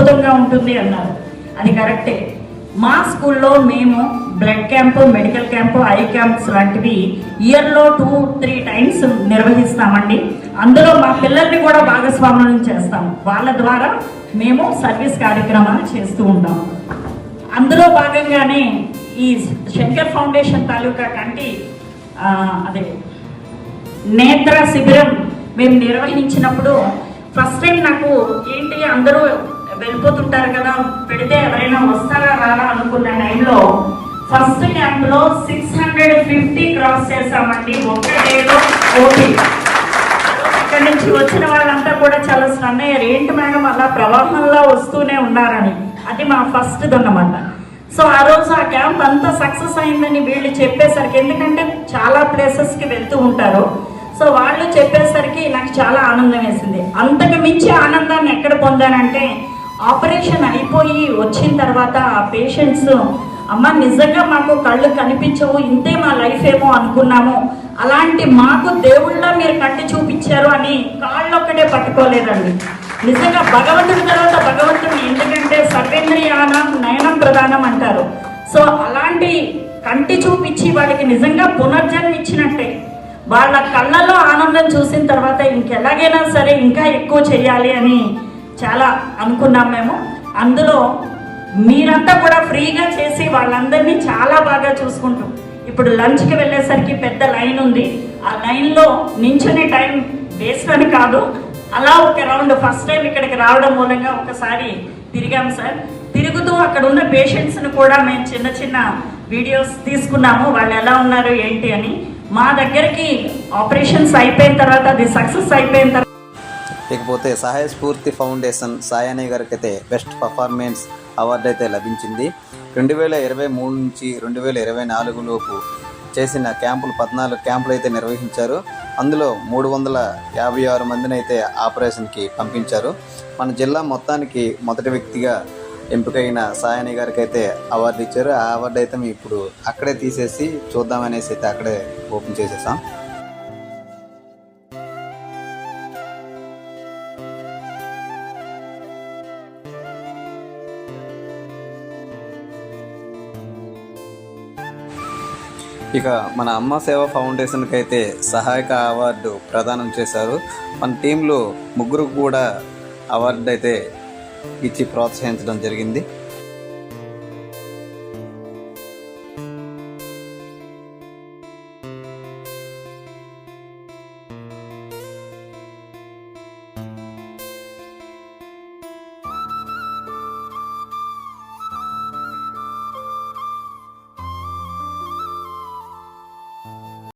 అద్భుతంగా ఉంటుంది అన్నారు. అది కరెక్టే. మా స్కూల్లో మేము blood camp, medical camp, I camps లాంటివి ఇయర్లో 2-3 టైమ్స్ నిర్వహిస్తామండి. అందులో మా పిల్లల్ని కూడా భాగస్వామ్యం చేస్తాం. వాళ్ళ ద్వారా మేము సర్వీస్ కార్యక్రమాలు చేస్తూ ఉంటాం. అందులో భాగంగానే ఈ శంకర్ ఫౌండేషన్ తాలూకా కంటి అదే నేత్ర శిబిరం మేము నిర్వహించినప్పుడు ఫస్ట్ టైం నాకు ఏంటి అందరూ వెళ్ళిపోతుంటారు కదా, పెడితే ఎవరైనా వస్తారా రారా అనుకున్న టైంలో ఫస్ట్ క్యాంప్లో 650 క్రాస్ చేసామండి ఒక్క డేలో ఓపీ. అక్కడి నుంచి వచ్చిన వాళ్ళంతా కూడా చాలా స్టన్ అయ్యారు, ఏంటి మేడం అలా ప్రవాహంలో వస్తూనే ఉన్నారని. అది మా ఫస్ట్ అన్నమాట. సో ఆ రోజు ఆ క్యాంప్ అంతా సక్సెస్ అయిందని వీళ్ళు చెప్పేసరికి, ఎందుకంటే చాలా ప్లేసెస్కి వెళ్తూ ఉంటారు, సో వాళ్ళు చెప్పేసరికి నాకు చాలా ఆనందం వేసింది. అంతకు మించి ఆనందాన్ని ఎక్కడ పొందానంటే ఆపరేషన్ అయిపోయి వచ్చిన తర్వాత ఆ పేషెంట్స్, అమ్మ నిజంగా మాకు కళ్ళు కనిపించవు, ఇంతే మా లైఫ్ ఏమో అనుకున్నాము, అలాంటి మాకు దేవుళ్ళ మీరు కంటి చూపించారు అని కాళ్ళొక్కడే పట్టుకోలేదండి. నిజంగా భగవంతుడి తర్వాత భగవంతుడు, ఎందుకంటే సర్వేంద్రియానం నయనం ప్రధానం అంటారు. సో అలాంటి కంటి చూపించి వాడికి నిజంగా పునర్జన్మ ఇచ్చినట్టే. వాళ్ళ కళ్ళల్లో ఆనందం చూసిన తర్వాత ఇంకెలాగైనా సరే ఇంకా ఎక్కువ చేయాలి అని చాలా అనుకున్నాం మేము. అందులో మీరంతా కూడా ఫ్రీగా చేసి వాళ్ళందరినీ చాలా బాగా చూసుకుంటాం. ఇప్పుడు లంచ్కి వెళ్ళేసరికి పెద్ద లైన్ ఉంది, ఆ లైన్లో నించునే టైం వేస్ట్ అని కాదు, అలా ఒక రౌండ్ ఫస్ట్ టైం ఇక్కడికి రావడం మూలంగా ఒకసారి తిరిగాం సార్. తిరుగుతూ అక్కడ ఉన్న పేషెంట్స్ని కూడా మేము చిన్న చిన్న వీడియోస్ తీసుకున్నాము, వాళ్ళు ఎలా ఉన్నారు ఏంటి అని. మా దగ్గరికి ఆపరేషన్స్ అయిపోయిన తర్వాత, అది సక్సెస్ అయిపోయిన తర్వాత, ఇకపోతే సహాయ స్ఫూర్తి ఫౌండేషన్ సాయాని గారికి అయితే బెస్ట్ పర్ఫార్మెన్స్ అవార్డు అయితే లభించింది. 2023 నుంచి 2024 లోపు చేసిన క్యాంపులు 14 క్యాంపులు అయితే నిర్వహించారు. అందులో 356 మందిని అయితే ఆపరేషన్కి పంపించారు. మన జిల్లా మొత్తానికి మొదటి వ్యక్తిగా ఎంపికైన సాయాని గారికి అయితే అవార్డు ఇచ్చారు. ఆ అవార్డు అయితే మేము ఇప్పుడు అక్కడే తీసేసి చూద్దామనేసి అయితే అక్కడే ఓపెన్ చేసేసాం. ఇక మన అమ్మ సేవ ఫౌండేషన్కి అయితే సహాయక అవార్డు ప్రదానం చేశారు. మన టీంలో 3 కూడా అవార్డు అయితే ఇచ్చి ప్రోత్సహించడం జరిగింది.